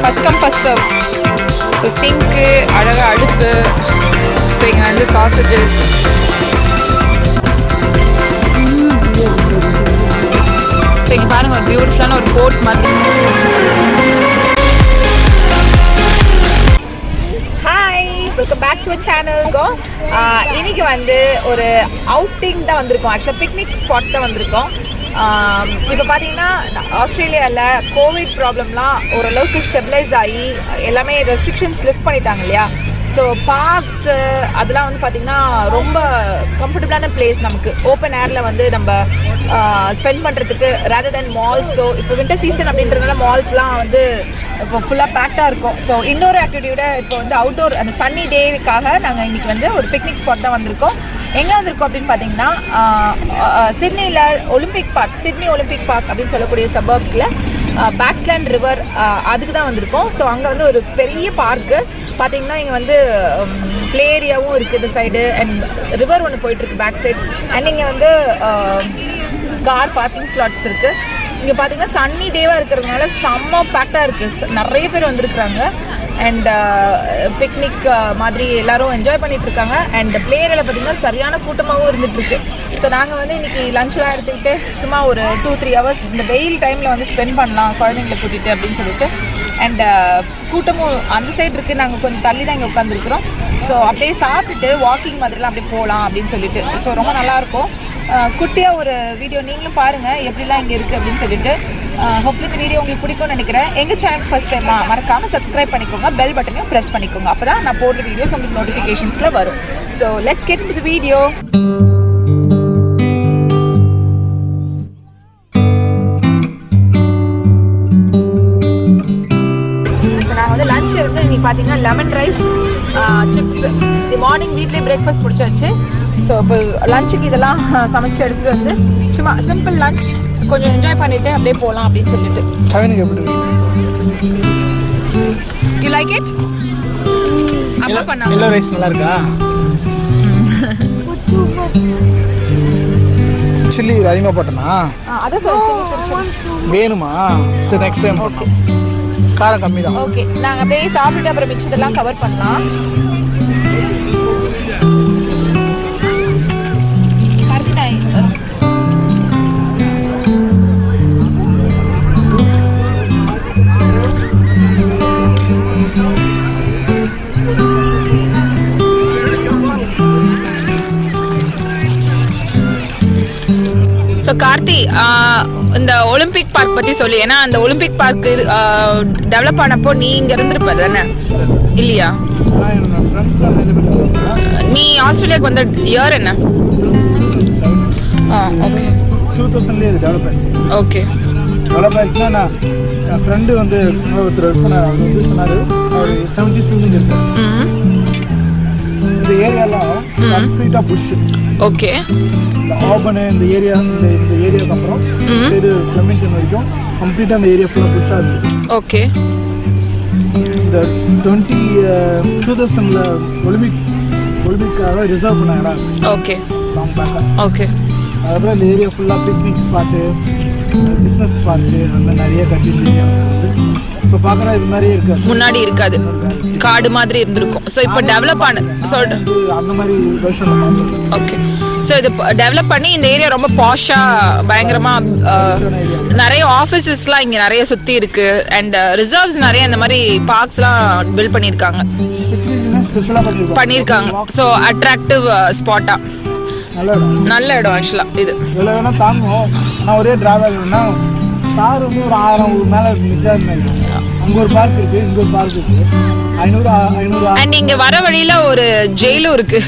First come first serve. So sink, அழகாக அடுப்பு, so இங்கே வந்து சாசேஜஸ். ஸோ இங்கே பாருங்கள், ஒரு பியூட்டிஃபுல்லான ஒரு போர்ட் மாதிரி. Welcome back to channel. இன்னைக்கு வந்து ஒரு அவுட்டிங் தான் வந்திருக்கோம். ஆக்சுவலாக பிக்னிக் ஸ்பாட் தான் வந்திருக்கோம். இப்போ பார்த்தீங்கன்னா ஆஸ்திரேலியாவில் கோவிட் ப்ராப்ளம்லாம் ஓரளவுக்கு ஸ்டெபிலைஸ் ஆகி எல்லாமே ரெஸ்ட்ரிக்ஷன்ஸ் லிஃப்ட் பண்ணிட்டாங்க இல்லையா. ஸோ பார்க்ஸு அதெல்லாம் வந்து பார்த்திங்கன்னா ரொம்ப கம்ஃபர்டபுளான பிளேஸ். நமக்கு ஓப்பன் ஏரில் வந்து நம்ம ஸ்பெண்ட் பண்ணுறதுக்கு ரேதர் தென் மால்ஸ். ஸோ இப்போ வின்டர் சீசன் அப்படின்றதுனால மால்ஸ்லாம் வந்து இப்போ ஃபுல்லாக பேக்டாக இருக்கும். ஸோ இன்டோர் ஆக்டிவிட்டியோட இப்போ வந்து அவுட்டோர் அந்த சன்னி டேக்காக நாங்கள் இன்றைக்கி வந்து ஒரு பிக்னிக் ஸ்பாட் தான் வந்திருக்கோம். எங்கே வந்திருக்கோம் அப்படின்னு பார்த்தீங்கன்னா சிட்னியில் Olympic park, Sydney Olympic park அப்படின்னு சொல்லக்கூடிய சபர்ப்ஸில் பேக்ஸ்லேண்ட் ரிவர் அதுக்கு தான் வந்திருக்கோம். ஸோ அங்கே வந்து ஒரு பெரிய பார்க்கு பார்த்தீங்கன்னா இங்கே வந்து ப்ளே ஏரியாவும் இருக்குது இந்த சைடு, அண்ட் ரிவர் ஒன்று போயிட்டுருக்கு பேக் சைட். அண்ட் இங்கே வந்து கார் பார்க்கிங் ஸ்லாட்ஸ் இருக்குது. இங்கே பார்த்தீங்கன்னா சன்னி டேவாக இருக்கிறதுனால செம்ம பேக்டாக இருக்குது. நிறைய பேர் வந்திருக்கிறாங்க. அண்ட் பிக்னிக் மாதிரி எல்லோரும் என்ஜாய் பண்ணிகிட்ருக்காங்க. அண்ட் ப்ளே ஏரியாவில் பார்த்திங்கன்னா சரியான கூட்டமாகவும் இருந்துகிட்ருக்கு. ஸோ நாங்கள் வந்து இன்றைக்கி லஞ்செலாம் எடுத்துக்கிட்டு சும்மா ஒரு 2-3 ஹவர்ஸ் இந்த வெயில் டைமில் வந்து ஸ்பெண்ட் பண்ணலாம் குழந்தைங்களை கூட்டிகிட்டு அப்படின்னு சொல்லிட்டு. அண்ட் கூட்டமும் அந்த சைடு இருக்குது. நாங்கள் கொஞ்சம் தள்ளி தான் இங்கே உட்காந்துருக்குறோம். ஸோ அப்படியே சாப்பிட்டுட்டு வாக்கிங் மாதிரிலாம் அப்படியே போகலாம் அப்படின்னு சொல்லிட்டு. ஸோ ரொம்ப நல்லாயிருக்கும். குட்டியாக ஒரு வீடியோ நீங்களும் பாருங்கள் எப்படிலாம் இங்கே இருக்குது அப்படின்னு சொல்லிட்டு. ஹோப்ஃபுல்லி இந்த வீடியோ உங்களுக்கு பிடிக்கும்னு நினைக்கிறேன். எங்கள் சேனல் ஃபஸ்ட் டைமா மறக்காமல் சப்ஸ்கிரைப் பண்ணிக்கோங்க, பெல் பட்டனையும் ப்ரெஸ் பண்ணிக்கோங்க. அப்போ தான் நான் போடுற வீடியோஸ் உங்களுக்கு நோட்டிஃபிகேஷன்ஸில் வரும். So let's get into the video. வந்து இன்னைக்கு பார்த்தீங்கன்னா லெமன் ரைஸ், சிப்ஸ். மார்னிங் வீட்லேயே பிரேக்ஃபாஸ்ட் முடிச்சாச்சு. ஸோ இப்போ லஞ்சுக்கு இதெல்லாம் சமைச்சு எடுத்துகிட்டு வந்து சும்மா சிம்பிள் லஞ்ச் கொஞ்சம் என்ஜாய் பண்ணிவிட்டு அப்படியே போகலாம் அப்படின்னு சொல்லிட்டு. You like it? அப்பா பண்ணா எல்லோ ரைஸ் நல்லா இருக்கா? சில்லி அதிகமாக போட்டனா? அதான் சார் வேணுமா? சரி நெக்ஸ்ட் டைம். ஓகே, காரம் கம்மி தான். ஓகே, நாங்கள் அப்படியே சாப்பிட்டுட்டு அப்புறம் மிச்சதெல்லாம் கவர் பண்ணலாம். ஸோ கார்த்தி, இந்த ஒலிம்பிக் பார்க் பற்றி சொல்லி. ஏன்னா அந்த ஒலிம்பிக் பார்க் டெவலப் ஆனப்போ நீ இங்கே இருந்திருப்ப தானே இல்லையா? நீ ஆஸ்திரேலியாவுக்கு வந்த இயர் என்ன? ஓகே, 2000 இது டெவலப் ஆச்சு. ஓகே, டெவலப் ஆச்சுன்னா நான் என் ஃப்ரெண்டு வந்து ஒருத்தர் இருப்பார், அவர் வந்து சொன்னார் அவர் 70s இருக்கார். இந்த ஏரியாலாம் கம்ப்ளீட்டாக புஷ். ஓகே, இந்த ஆபனு இந்த ஏரியா, இந்த ஏரியாவுக்கு அப்புறம் சைடு ஃப்ளெமிங்டன் வரைக்கும் கம்ப்ளீட்டாக அந்த ஏரியா ஃபுல்லாக புஷ்ஷாக இருக்குது. ஓகே, இந்த 2000 ஒலிம்பிக்காக ரிசர்வ் பண்ணாங்கடா. ஓகே, லாங் பேக்காக. ஓகே, அதுக்கப்புறம் இந்த ஏரியா ஃபுல்லாக பிக்னிக் ஸ்பாட்டு, பிஸ்னஸ் ஸ்பாட்டு அந்த நிறைய கட்டிட்டு இப்போ பார்க்குறா இது மாதிரியே இருக்காது. முன்னாடி இருக்காது, காடு மாதிரி இருந்திருக்கும். ஸோ இப்போ டெவலப் ஆன அந்த மாதிரி வருஷம். ஓகே, ஸோ இது டெவலப் பண்ணி இந்த ஏரியா ரொம்ப பாஷாக பயங்கரமாக நிறைய ஆஃபீஸஸ்லாம் இங்கே நிறைய சுற்றி இருக்குது. அண்ட் ரிசர்வ்ஸ் நிறைய இந்த மாதிரி பார்க்ஸ்லாம் பில்ட் பண்ணியிருக்காங்க. ஸோ அட்ராக்டிவ் ஸ்பாட்டாக நல்ல இடம் ஆக்சுவலாக. இது இதில் வேணால் தாங்கும். ஆனால் ஒரே டிராபேக்னா கார் வந்து ஒரு 1000 மேலே நிற்காது. அங்கே ஒரு பார்க் இருக்குது, இங்கே ஒரு பார்க் இருக்குது. 500. அண்ட் இங்கே வர வழியில் ஒரு ஜெயிலும் இருக்கு.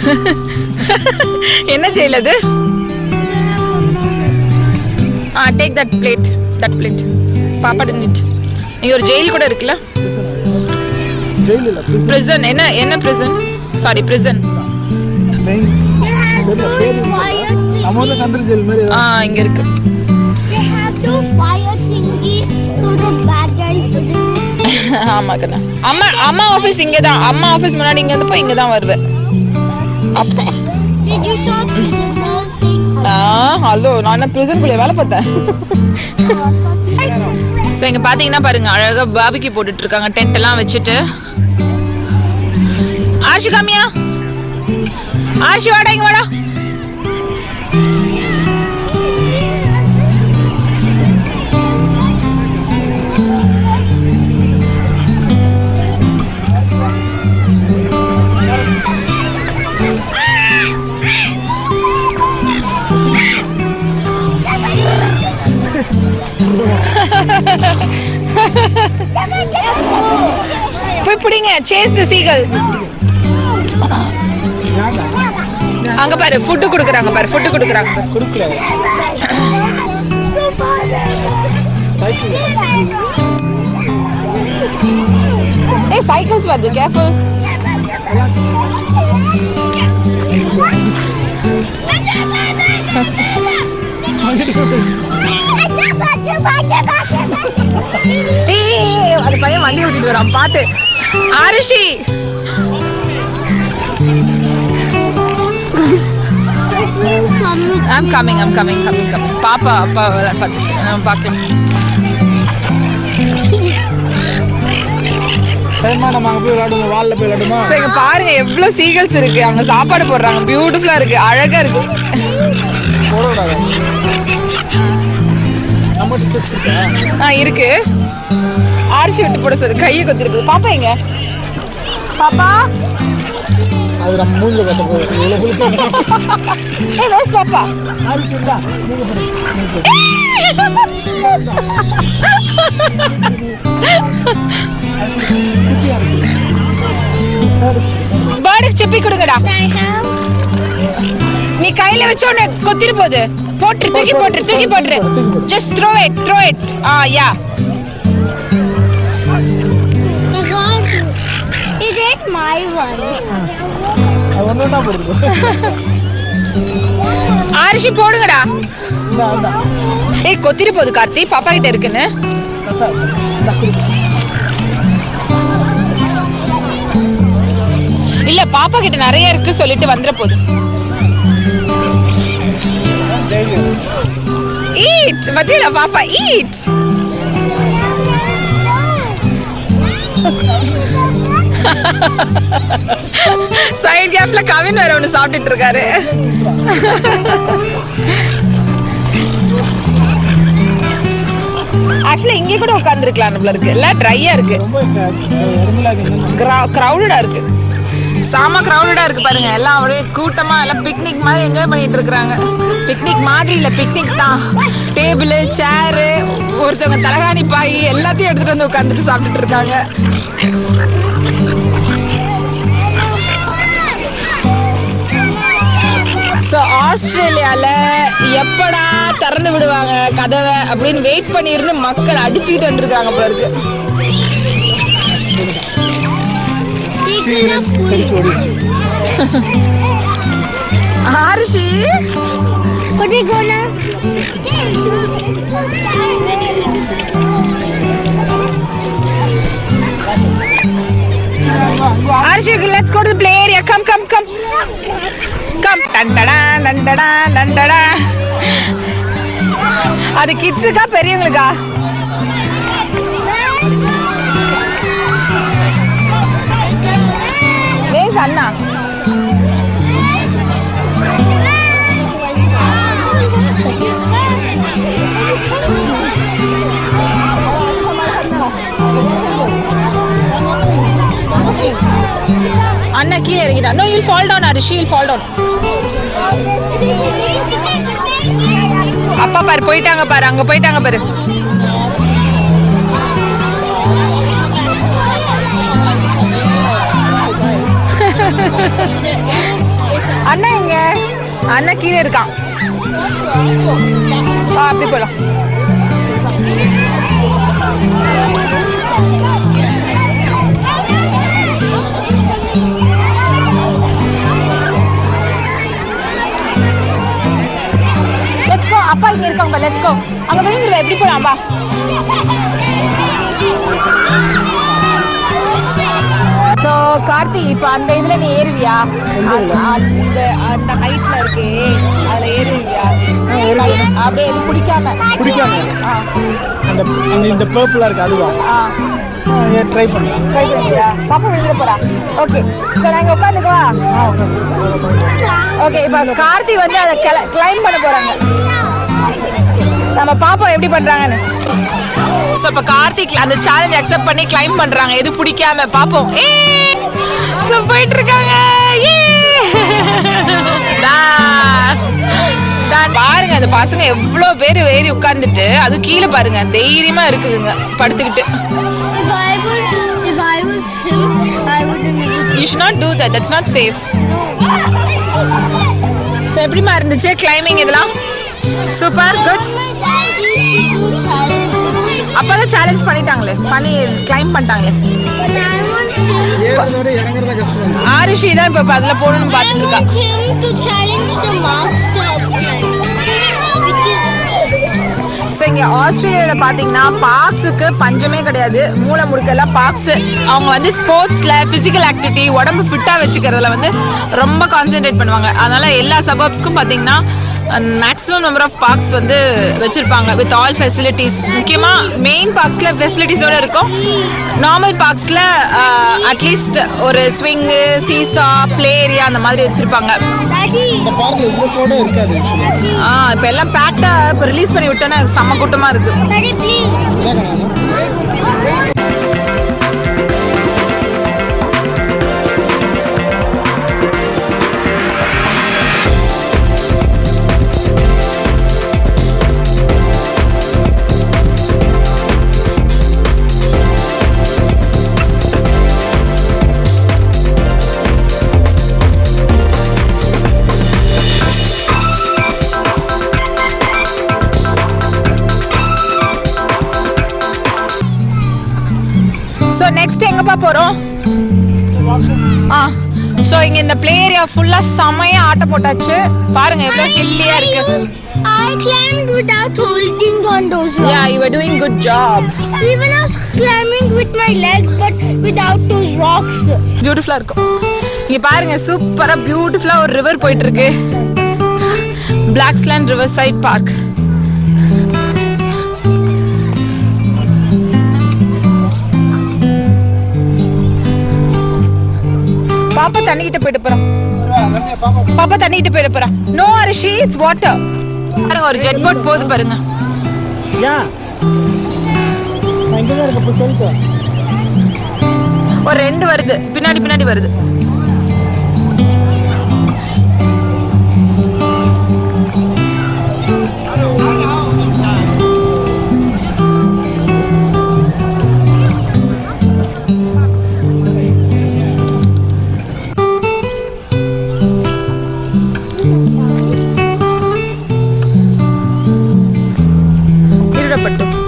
என்ன ஜெயில் அது? டேக் தட் பிளேட் பாப்பா டிட். இங்கே ஒரு ஜெயில் கூட இருக்குல்ல? ஜெயில் இல்லை, பிரிசன். என்ன பிரிசன்? Sorry, prison. இங்க இருக்கு. ஆமா கண்ணா, அம்மா ஆஃபீஸ் இங்கே தான். அம்மா ஆஃபீஸ் முன்னாடி இங்கே வந்து போய் இங்கே தான் வருவேன். அப்பா ஹலோ, நான் பிரிசனுக்குள்ளே வேலை பார்த்தேன். ஸோ இங்கே பார்த்தீங்கன்னா பாருங்க அழகாக பாபிக்கு போட்டுட்டு இருக்காங்க டென்ட் எல்லாம் வச்சுட்டு. ஆஷி காமியா, ஆஷி வாடா இங்க வாடா. போய் பிடிங்க, சேஸ் தி சீகல். அங்க பாரு ஃபுட் குடுக்குறாங்க, பாரு ஃபுட் குடுக்குறாங்க. குடுக்கல சைக்கிள். ஏய் சைக்கிள்ஸ் வருது, கேர்ஃபுல். அது பையன் வண்டி ஓட்டிட்டு வரான், பாத்து. ஆரிஷி I'm coming. பாப்பா அப்பா பார்த்துட்டு நான் பார்க்கேன். நம்ம அங்கே போய் விளையாடுமா, வாலில் போய் விளையாடுமா? ஸோ இங்கே பாருங்க எவ்வளோ சீகல்ஸ் இருக்கு, அவங்க சாப்பாடு போடுறாங்க, பியூட்டிஃபுல்லாக இருக்கு, அழகா இருக்கு. போட விடாது. நம்மகிட்ட சிப்ஸ் இருக்கா? இருக்கு. ஆரிசி விட்டு போட சொல்லு, கையை கொத்திருக்கு. பாப்பா எங்க பாப்பா? அது நம்ம மூஞ்சில கட்ட போகுது. ஏய் வேஸ் பாப்பா. ஆரிசி இருந்தா நீங்க போடு. பேர்டுக்கு சிப்பி கொடுங்கடா. நீ கையில வச்ச உடனே கொத்திரு போகுது. போட்டு தூக்கி போட்டுரு. Just throw it. Yeah. Is it my one? அது ஒண்ணுனா போடுது. ஆரிஷி போடுங்கடா. ஏய் கொத்திரு போகுது கார்த்தி, பாப்பா கிட்ட இருக்குன்னு. இல்ல பாப்பா கிட்ட நிறைய இருக்கு சொல்லிட்டு வந்துற போகுது. Eat, Mathila, Papa, eat. Side கேப்ல கவின் வேற ஒன்று சாப்பிட்டுட்டு இருக்காரு. ஆக்சுவலி இங்கே கூட உட்காந்துருக்கலாம் நம்மள இருக்கு, இல்ல ட்ரையா இருக்கு, கிரௌடடா இருக்கு, சாம கிரௌடடா இருக்கு பாருங்க. எல்லாம் அப்படியே கூட்டமா எல்லாம் பிக்னிக் மாதிரி என்ஜாய் பண்ணிட்டு இருக்காங்க. பிக்னிக் மாதிரி இல்ல, பிக்னிக் தான். டேபிள், சேரு, ஒருத்தவங்க தலகாணி பாய் எல்லாத்தையும் எடுத்துட்டு வந்து உட்காந்துட்டு சாப்பிட்டுட்டு இருக்காங்க. ஸோ ஆஸ்திரேலியாவில் எப்படா திறந்து விடுவாங்க கதவை அப்படின்னு வெயிட் பண்ணியிருந்து மக்கள் அடிச்சுக்கிட்டு வந்துருக்காங்க போல இருக்கு. ஆரிஷி Arshi, let's go to the play area. Come. Dandada. அது கிட்ஸுக்கா பெரியவங்களுக்கா? வேஸ் அண்ணா. அண்ணா கீழே இறங்கிட்டா. No, you'll fall down, Arishi. You'll fall down. அப்பா பாரு போயிட்டாங்க பாரு, அங்க போயிட்டாங்க பாரு. அண்ணா எங்க? அண்ணா கீழே இருக்கான். அப்படி போலாம். அப்பா இங்க இருக்காங்க, லெட்ஸ் கோ. அங்க போய் எப்படி போலாம் பா. ஸோ கார்த்தி இப்போ அந்த இதுல நீ ஏறுவியா? அந்த ஹைட்ல இருக்கே அதுல ஏறுவியா? அப்படியே இது பிடிக்காம அந்த இந்த பர்பிளா இருக்கு அதுவா? ட்ரை பண்ணுறேன். ட்ரை பண்ணியா? பாப்பா விழுந்துட போறா. ஓகே, ஸோ நாங்கள் உட்காந்துக்குவா. ஓகே, இப்போ கார்த்தி வந்து அதை கிளைம் பண்ண போறாங்க. நம்ம பாப்பா எப்படி பண்றாங்கன்னு. ஸோ இப்போ கார்த்திக் அந்த சேலஞ்ச் அக்செப்ட் பண்ணி கிளைம் பண்றாங்க. எது பிடிக்காம பாப்போம். ஸோ போயிட்டு இருக்காங்க. பாருங்க அந்த பசங்க எவ்வளோ பேர் ஏறி உட்கார்ந்துட்டு அது கீழே பாருங்க தைரியமா இருக்குதுங்க படுத்துக்கிட்டு. If I was him, I wouldn't even. You should not do that. That's not safe. So எப்படிமா இருந்துச்சு கிளைம்பிங் இதெல்லாம்? Super good. அப்பதான் சேலஞ்ச் பண்ணிட்டாங்களே, பண்ணி கிளைம் பண்ணிட்டாங்களே. இறங்குறதா கஷ்டம். ஆருஷி தான் இப்போ அதில் போகணும்னு பார்த்துட்டு இருக்கா. ஸோ இங்கே ஆஸ்திரேலியாவில் பார்த்தீங்கன்னா பார்க்ஸுக்கு பஞ்சமே கிடையாது. மூளை முடுக்கெல்லாம் பார்க்ஸு. அவங்க வந்து ஸ்போர்ட்ஸில் ஃபிசிக்கல் ஆக்டிவிட்டி உடம்பு ஃபிட்டாக வச்சுக்கிறதுல வந்து ரொம்ப கான்சென்ட்ரேட் பண்ணுவாங்க. அதனால் எல்லா சபர்ப்ஸ்க்கும் பார்த்தீங்கன்னா மேக்ஸிமம் நம்பர் ஆஃப் பார்க்ஸ் வந்து வச்சுருப்பாங்க வித் ஆல் ஃபெசிலிட்டிஸ். முக்கியமாக மெயின் பார்க்ஸில் ஃபெசிலிட்டிஸோடு இருக்கும். நார்மல் பார்க்ஸில் அட்லீஸ்ட் ஒரு ஸ்விங்கு, சீசா, ப்ளே ஏரியா அந்த மாதிரி வச்சுருப்பாங்க. இப்போ எல்லாம் பேக்டாக இப்போ ரிலீஸ் பண்ணி விட்டோன்னா செம்ம கூட்டமாக இருக்குது. ஸோ நெக்ஸ்ட் எங்கப்பா போகிறோம்? ஸோ இங்கே இந்த ப்ளே ஏரியா ஃபுல்லாக செமையாக ஆட்ட போட்டாச்சு. பாருங்க எவ்வளோ ஹில்லியாக இருக்கு. I climbed without holding on those rocks. Yeah, you were doing good job. Even I was climbing with my legs, but without those rocks. பியூட்டிஃபுல்லாக இருக்கும். இங்கே பாருங்க சூப்பராக பியூட்டிஃபுல்லாக ஒரு ரிவர் போயிட்டு இருக்கு. Blaxland river side park. பாப்பா தண்ணிக்கிட்ட போயிட்டு போறான். பாப்பா தண்ணிக்கிட்ட போயிட்டு போறான். No Arishi, it's water. பாருங்க ஒரு ஜெட் போட் போகுது பாருங்க. ஒரு 2 வருது பின்னாடி வருது.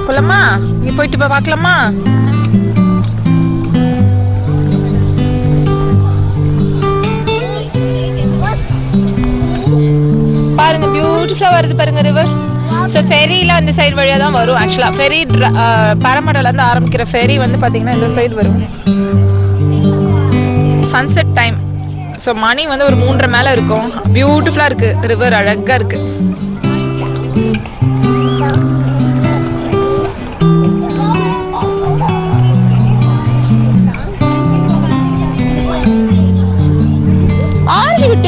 போலாமா? நீ போயிட்டு போய் பார்க்கலாமா? பாருங்க பியூட்டிஃபுல்லா வருது பாருங்க ரிவர். ஸோ ஃபெரியில் அந்த சைடு வழியாக தான் வரும். ஆக்சுவலாக ஃபெரி பரமடலேருந்து ஆரம்பிக்கிற ஃபெரி வந்து பார்த்தீங்கன்னா இந்த சைடு வரும். Sunset time. ஸோ மணி வந்து ஒரு 3:30 மேலே இருக்கும். பியூட்டிஃபுல்லாக இருக்குது ரிவர், அழகாக இருக்குது.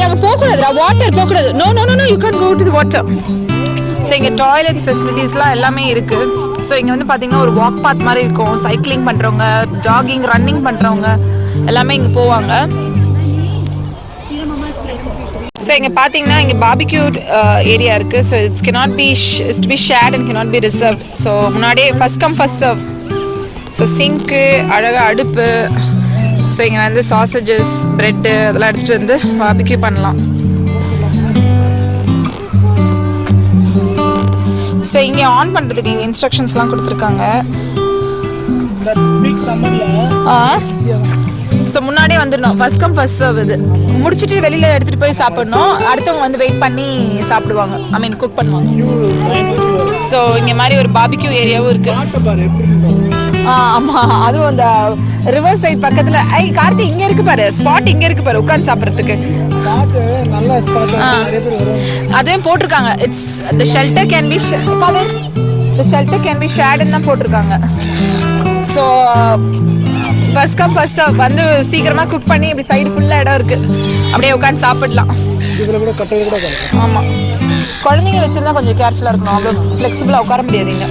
அங்கே போகக்கூடாதுடா, வாட்டர் போகக்கூடாது. No no no, you can go to the water. So இங்கே டாய்லெட்ஸ் ஃபெசிலிட்டிஸ்லாம் எல்லாமே இருக்குது. ஸோ இங்கே வந்து பார்த்தீங்கன்னா ஒரு வாக் பாத் மாதிரி இருக்கும். சைக்கிளிங் பண்ணுறவங்க, ஜாகிங், ரன்னிங் பண்ணுறவங்க எல்லாமே இங்கே போவாங்க. ஸோ இங்கே பார்த்தீங்கன்னா இங்கே பார்பிக்யூ ஏரியா இருக்குது. So it's cannot be to be shared and cannot be reserved. So முன்னாடியே first come first serve. So sink, அழகாக அடுப்பு. ஸோ இங்கே வந்து சாசேஜஸ், ப்ரெட்டு அதெல்லாம் எடுத்துகிட்டு வந்து பார்பிக்யூ பண்ணலாம். ஸோ இங்கே ஆன் பண்ணுறதுக்கு இங்கே இன்ஸ்ட்ரக்ஷன்ஸ்லாம் கொடுத்துருக்காங்க. ஸோ முன்னாடியே வந்துடணும். First come first serve. இது முடிச்சுட்டு வெளியில் எடுத்துகிட்டு போய் சாப்பிடணும். அடுத்தவங்க வந்து வெயிட் பண்ணி சாப்பிடுவாங்க, ஐ மீன் குக் பண்ணுவாங்க. ஸோ இங்கே மாதிரி ஒரு பார்பிக்யூ ஏரியாவும் இருக்குது. ஆமா, அதுவும் அந்த ரிவர் சைட் பக்கத்துல. கார்த்தி இங்க இருக்கு பாரு, ஸ்பாட் இங்க இருக்கு பாரு உட்கார்ந்து சாப்பிடுறதுக்கு. ஸ்பாட் நல்ல ஸ்பாட், நிறைய பேர் வருவாங்க. அதையும் போட்டிருக்காங்க, it's the shelter can be the shelter can be shared ன்னு தான் போட்டிருக்காங்க. So first come first serve வந்து சீக்கிரமா குக் பண்ணி இப்படி சைடு ஃபுல்லா இடம் இருக்கு, அப்படியே உட்காந்து சாப்பிடலாம். இதுல கூட கட்டை கூட கிடைக்கும். ஆமா, குழந்தைங்க வச்சிருந்தா கொஞ்சம் கேர்ஃபுல்லா இருக்கணும், அவ்வளோ ஃப்ளெக்சிபிளா உட்கார முடியாதுங்க.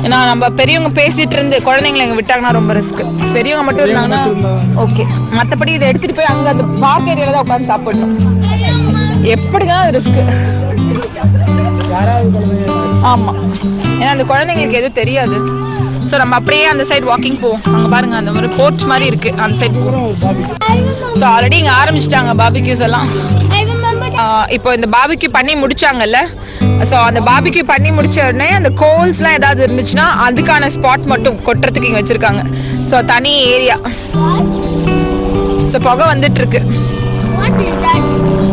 ஏன்னா நம்ம பெரியவங்க பேசிட்டு இருந்து குழந்தைங்களை இங்கே விட்டாங்கன்னா ரொம்ப ரிஸ்க். பெரியவங்க மட்டும் இருந்தாங்கன்னா ஓகே, மற்றபடி இதை எடுத்துட்டு போய் அங்கே அந்த பார்க் ஏரியாவில் தான் உட்காந்து சாப்பிடணும். எப்படிதான் அது ரிஸ்க். ஆமாம், ஏன்னா அந்த குழந்தைங்களுக்கு எதுவும் தெரியாது. ஸோ நம்ம அப்படியே அந்த சைடு வாக்கிங் போவோம். அங்கே பாருங்க, அந்த மாதிரி போர்ச் மாதிரி இருக்கு, அந்த சைடு போகிறோம். ஸோ ஆல்ரெடி இங்கே ஆரம்பிச்சிட்டாங்க பாபிக்யூஸ் எல்லாம். இப்போ இந்த பாபிக்யூ பண்ணி முடிச்சாங்கல்ல, ஸோ அந்த பாபிக்யூ பண்ணி முடிச்ச உடனே அந்த கோல்ஸ்லாம் ஏதாவது இருந்துச்சுன்னா அதுக்கான ஸ்பாட் மட்டும் கொட்டுறதுக்கு இங்கே வச்சிருக்காங்க. ஸோ தனி ஏரியா. ஸோ புகை வந்துட்டு இருக்கு. What is that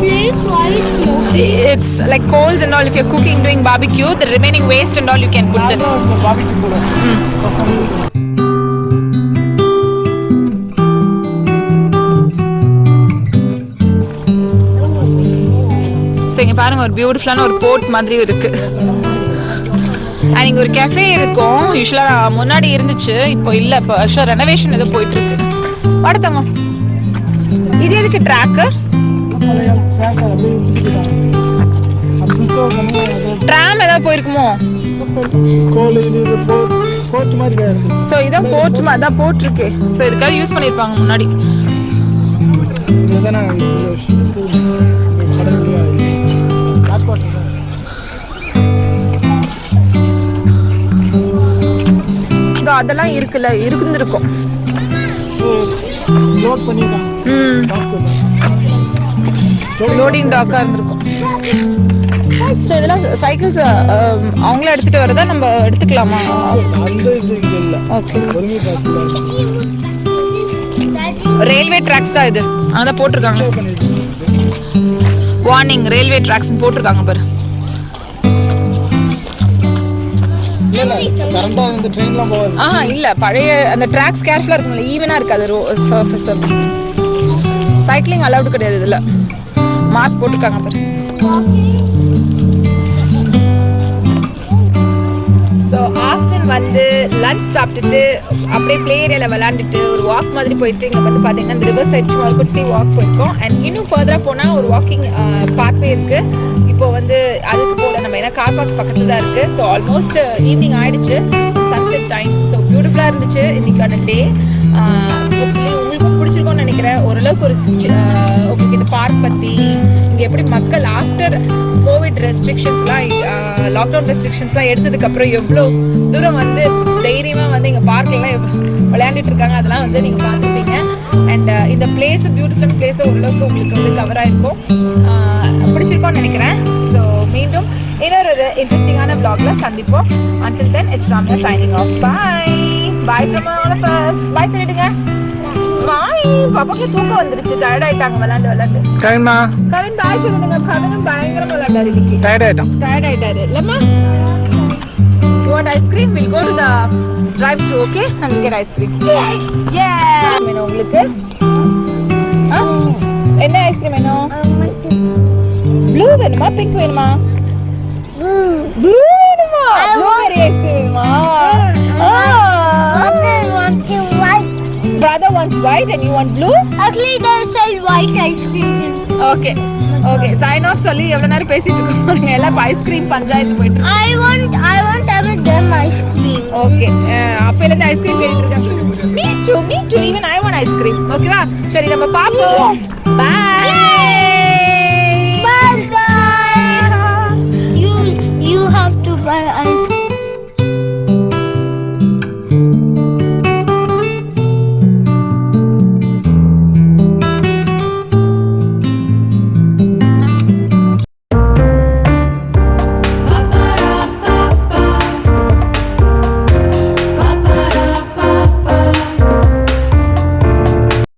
place? Why it's smoking? It's like coals and all. If you're cooking, doing barbecue, the remaining waste and all you can put it. பாபிக்கு போல. ஸோ இங்கே பாருங்க, ஒரு பியூட்டிஃபுல்லான ஒரு போர்ட் மாதிரி இருக்கு. அண்ட் இங்கே ஒரு கெஃபே இருக்கும். யூஸ்வலாக முன்னாடி இருந்துச்சு, இப்போ இல்லை. இப்போ ஆக்சுவலாக ரெனோவேஷன் ஏதோ போயிட்டு இருக்கு. அடுத்தவங்க இது எதுக்கு ட்ராக்கு? ட்ராம் ஏதாவது போயிருக்குமோ? ஸோ இதான் போர்ட் மாதிரி தான் போட்டிருக்கு. ஸோ இதுக்காக யூஸ் பண்ணியிருப்பாங்க முன்னாடி. அதெல்லாம் இருக்குல்ல, இருந்திருக்கும். லோடிங் டாக்கா இருந்திருக்கும். ஸோ இதெல்லாம் சைக்கிள்ஸ் அவங்களே எடுத்துட்டு வரதா, நம்ம எடுத்துக்கலாமா? ஓகே, ரயில்வே ட்ராக்ஸ் தான் இது. அதான் போட்டிருக்காங்க வார்னிங், ரயில்வே ட்ராக்ஸ் போட்டிருக்காங்க பாரு. இல்ல, பழைய அந்த ட்ராக்ஸ் கேர்ஃபுல்லா இருக்கும்ல, ஈவனா இருக்காது சர்ஃபேஸ். சைக்கிளிங் அலௌட் கிடையாது இதுல, மார்க் போட்டிருக்காங்க பாரு. ஸோ ஆஃப்டர்நூன் வந்து லஞ்ச் சாப்பிட்டுட்டு அப்படியே ப்ளே ஏரியாவில் விளாண்டுட்டு ஒரு வாக் மாதிரி போயிட்டு இங்கே வந்து பார்த்தீங்கன்னா இந்த ரிவர் சைட் சும்மா ஒரு குட்டி வாக் போயிருக்கோம். அண்ட் இன்னும் ஃபர்தராக போனால் ஒரு வாக்கிங் பாத்வே இருக்குது. இப்போ வந்து அதுக்கு போகல நம்ம, ஏன்னா கார் பார்க் பக்கத்தில் தான் இருக்குது. ஸோ ஆல்மோஸ்ட் ஈவினிங் ஆகிடுச்சு, சன்செட் டைம். ஸோ பியூட்டிஃபுல்லாக இருந்துச்சு இன்னைக்கான டே. உங்களுக்கும் பிடிச்சிருக்கோன்னு நினைக்கிறேன். ஓரளவுக்கு ஒரு உங்களுக்கு இந்த பார்க் பற்றி, இங்கே எப்படி மக்கள் ஆஃப்டர் கோவிட் ரெஸ்ட்ரிக்ஷன்ஸ்லாம், லாக்டவுன் ரெஸ்ட்ரிக்ஷன்ஸ்லாம் எடுத்ததுக்கப்புறம் எவ்வளோ தூரம் வந்து தைரியமாக வந்து இங்கே பார்க்லாம் விளையாண்டுட்டு இருக்காங்க, அதெல்லாம் வந்து நீங்கள் பார்த்துருப்பீங்க. அண்ட் இந்த பிளேஸ், பியூட்டிஃபுல்லான பிளேஸை ஓரளவுக்கு உங்களுக்கு வந்து கவர் ஆகிருக்கும், பிடிச்சிருக்கோன்னு நினைக்கிறேன். ஸோ மீண்டும் இன்னொரு இன்ட்ரெஸ்டிங்கான vlogல சந்திப்போம். Until then, it's Ramya signing off. Bye. Bye from all of us. Bye சொல்லிடுங்க. Bye. பாப்பாக்கு தூக்கம் வந்துருச்சு, டயர்ட் ஆயிட்டாங்க விளையாண்டு. கரண்மா, கரண் பாய் சொல்லிடுங்க. கரணும் பயங்கரமா விளையாண்டாரு இன்னைக்கு. டயர்ட் ஆயிட்டாரு இல்லம்மா? You want ice cream? We'll go to the drive-thru, okay? And we'll get ice cream. Yeah. வேணும் உங்களுக்கு? என்ன ஐஸ்கிரீம் வேணும்? ப்ளூ வேணுமா, பிங்க் வேணுமா? ப்ளூ வேணுமா? ப்ளூபெரி ஐஸ்கிரீம் வேணுமா? Brother wants white and you want blue? Actually, they sell white ice cream. Okay. Okay, sign off சொல்லி எவ்வளவு நேரம் பேசிட்டு இருக்கோம். எல்லாம் ஐஸ்கிரீம் பஞ்சாயத்து போயிட்டு இருக்கு. I want them ice cream. Okay. அப்பையில இருந்து ஐஸ்கிரீம் கேட்டிட்டு இருக்கேன். Me too. Even I want ice cream. ஓகேவா? சரி நம்ம பாப்போம். Bye.